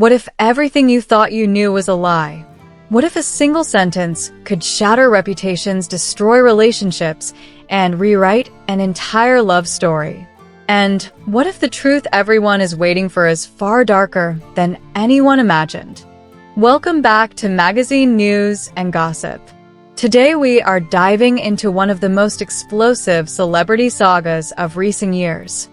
What if everything you thought you knew was a lie? What if a single sentence could shatter reputations, destroy relationships, and rewrite an entire love story? And what if the truth everyone is waiting for is far darker than anyone imagined? Welcome back to Magazine News and Gossip. Today we are diving into one of the most explosive celebrity sagas of recent years.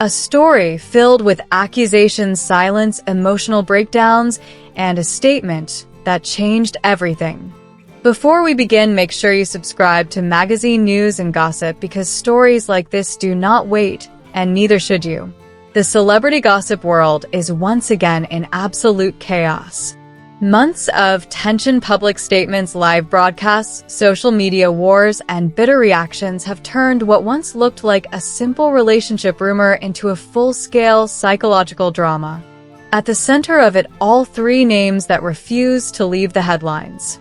A story filled with accusations, silence, emotional breakdowns, and a statement that changed everything. Before we begin, make sure you subscribe to Magazine News and Gossip because stories like this do not wait, and neither should you. The celebrity gossip world is once again in absolute chaos. Months of tension, public statements, live broadcasts, social media wars, and bitter reactions have turned what once looked like a simple relationship rumor into a full-scale psychological drama. At the center of it all, three names that refuse to leave the headlines: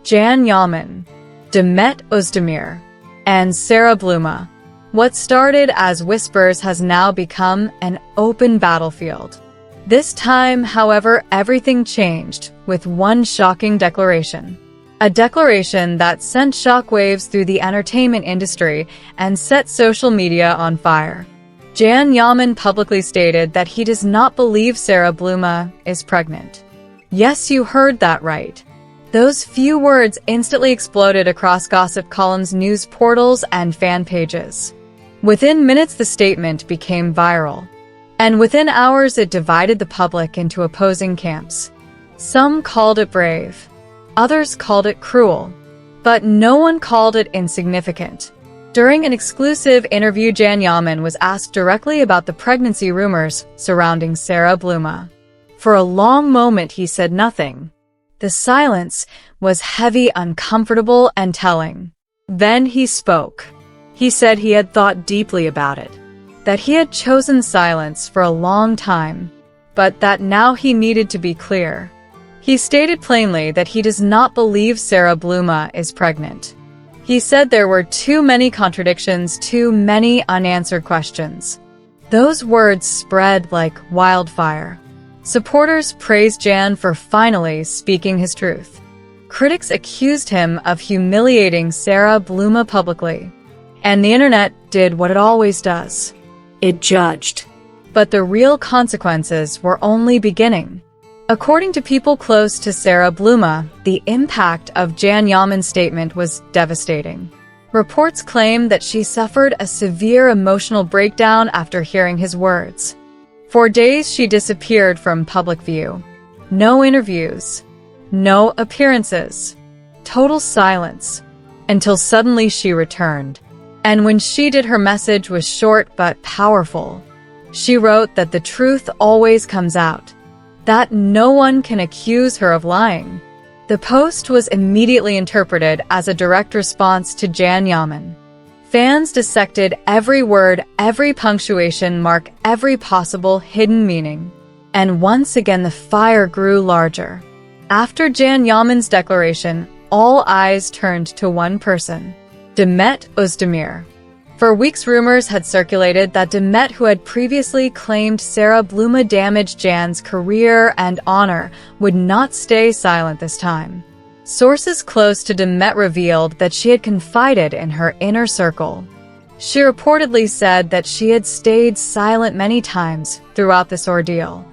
Yaman, Demet Özdemir, and Sara Bluma. What started as whispers has now become an open battlefield. This time, however, everything changed with one shocking declaration. A declaration that sent shockwaves through the entertainment industry and set social media on fire. Yaman publicly stated that he does not believe Sara Bluma is pregnant. Yes, you heard that right. Those few words instantly exploded across gossip columns, news portals, and fan pages. Within minutes, the statement became viral. And within hours, it divided the public into opposing camps. Some called it brave. Others called it cruel. But no one called it insignificant. During an exclusive interview, Yaman was asked directly about the pregnancy rumors surrounding Sara Bluma. For a long moment, he said nothing. The silence was heavy, uncomfortable, and telling. Then he spoke. He said he had thought deeply about it, that he had chosen silence for a long time, but that now he needed to be clear. He stated plainly that he does not believe Sara Bluma is pregnant. He said there were too many contradictions, too many unanswered questions. Those words spread like wildfire. Supporters praised Jan for finally speaking his truth. Critics accused him of humiliating Sara Bluma publicly. And the internet did what it always does. It judged. But the real consequences were only beginning. According to people close to Sara Bluma, the impact of Yaman's statement was devastating. Reports claim that she suffered a severe emotional breakdown after hearing his words. For days, she disappeared from public view. No interviews. No appearances. Total silence. Until suddenly she returned. And when she did, her message was short but powerful. She wrote that the truth always comes out, that no one can accuse her of lying. The post was immediately interpreted as a direct response to Yaman. Fans dissected every word, every punctuation mark, every possible hidden meaning. And once again the fire grew larger. After Yaman's declaration, all eyes turned to one person: Demet Özdemir. For weeks, rumors had circulated that Demet, who had previously claimed Sara Bluma damaged Jan's career and honor, would not stay silent this time. Sources close to Demet revealed that she had confided in her inner circle. She reportedly said that she had stayed silent many times throughout this ordeal,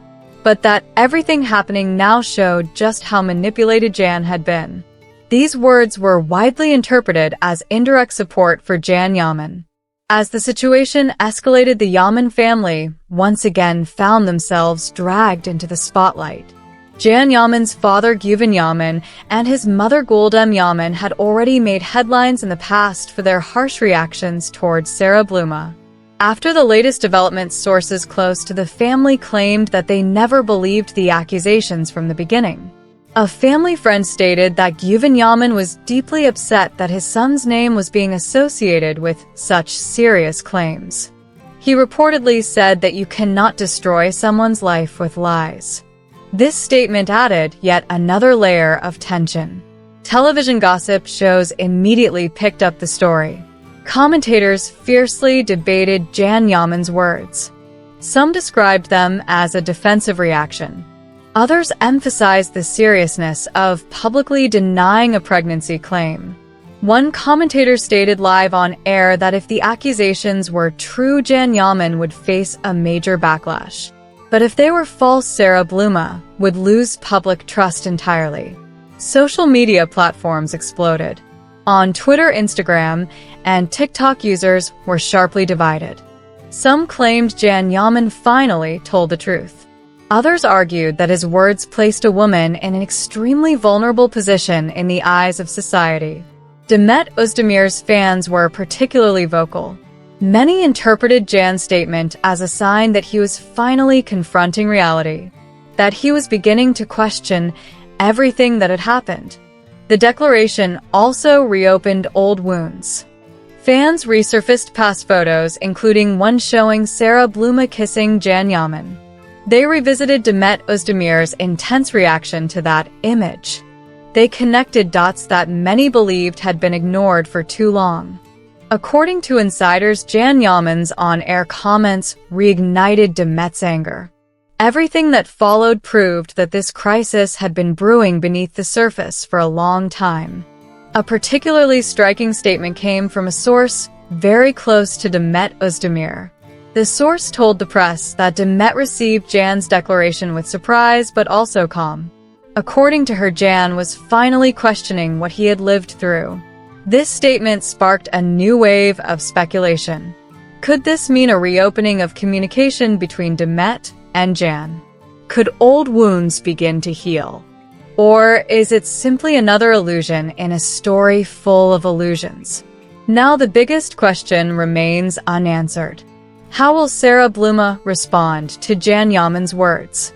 but that everything happening now showed just how manipulated Jan had been. These words were widely interpreted as indirect support for Yaman. As the situation escalated, the Yaman family once again found themselves dragged into the spotlight. Yaman's father, Yaman, and his mother, Yaman, had already made headlines in the past for their harsh reactions towards Sara Bluma. After the latest developments, sources close to the family claimed that they never believed the accusations from the beginning. A family friend stated that Yaman was deeply upset that his son's name was being associated with such serious claims. He reportedly said that you cannot destroy someone's life with lies. This statement added yet another layer of tension. Television gossip shows immediately picked up the story. Commentators fiercely debated Yaman's words. Some described them as a defensive reaction. Others emphasized the seriousness of publicly denying a pregnancy claim. One commentator stated live on air that if the accusations were true, Yaman would face a major backlash. But if they were false, Sara Bluma would lose public trust entirely. Social media platforms exploded. On Twitter, Instagram, and TikTok, users were sharply divided. Some claimed Yaman finally told the truth. Others argued that his words placed a woman in an extremely vulnerable position in the eyes of society. Demet Özdemir's fans were particularly vocal. Many interpreted Jan's statement as a sign that he was finally confronting reality, that he was beginning to question everything that had happened. The declaration also reopened old wounds. Fans resurfaced past photos, including one showing Sara Bluma kissing Yaman. They revisited Demet Özdemir's intense reaction to that image. They connected dots that many believed had been ignored for too long. According to insiders, Yaman's on-air comments reignited Demet's anger. Everything that followed proved that this crisis had been brewing beneath the surface for a long time. A particularly striking statement came from a source very close to Demet Özdemir. The source told the press that Demet received Jan's declaration with surprise but also calm. According to her, Jan was finally questioning what he had lived through. This statement sparked a new wave of speculation. Could this mean a reopening of communication between Demet and Jan? Could old wounds begin to heal? Or is it simply another illusion in a story full of illusions? Now the biggest question remains unanswered. How will Sara Bluma respond to Yaman's words?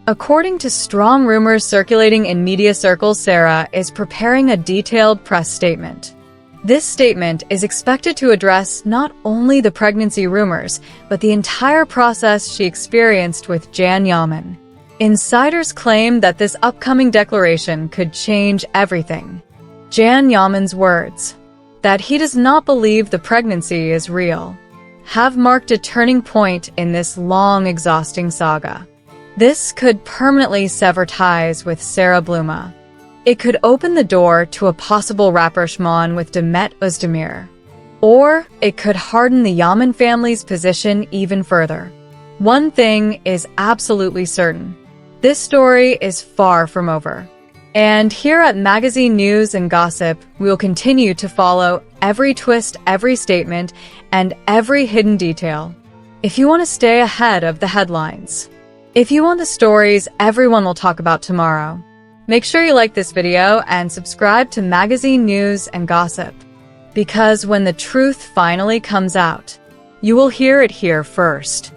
According to strong rumors circulating in media circles, Sara is preparing a detailed press statement. This statement is expected to address not only the pregnancy rumors, but the entire process she experienced with Yaman. Insiders claim that this upcoming declaration could change everything. Yaman's words, that he does not believe the pregnancy is real, have marked a turning point in this long, exhausting saga. This could permanently sever ties with Sara Bluma. It could open the door to a possible rapprochement with Demet Özdemir. Or it could harden the Yaman family's position even further. One thing is absolutely certain. This story is far from over. And here at Magazine News and Gossip, we will continue to follow every twist, every statement, and every hidden detail. If you want to stay ahead of the headlines, if you want the stories everyone will talk about tomorrow, make sure you like this video and subscribe to Magazine News and Gossip. Because when the truth finally comes out, you will hear it here first.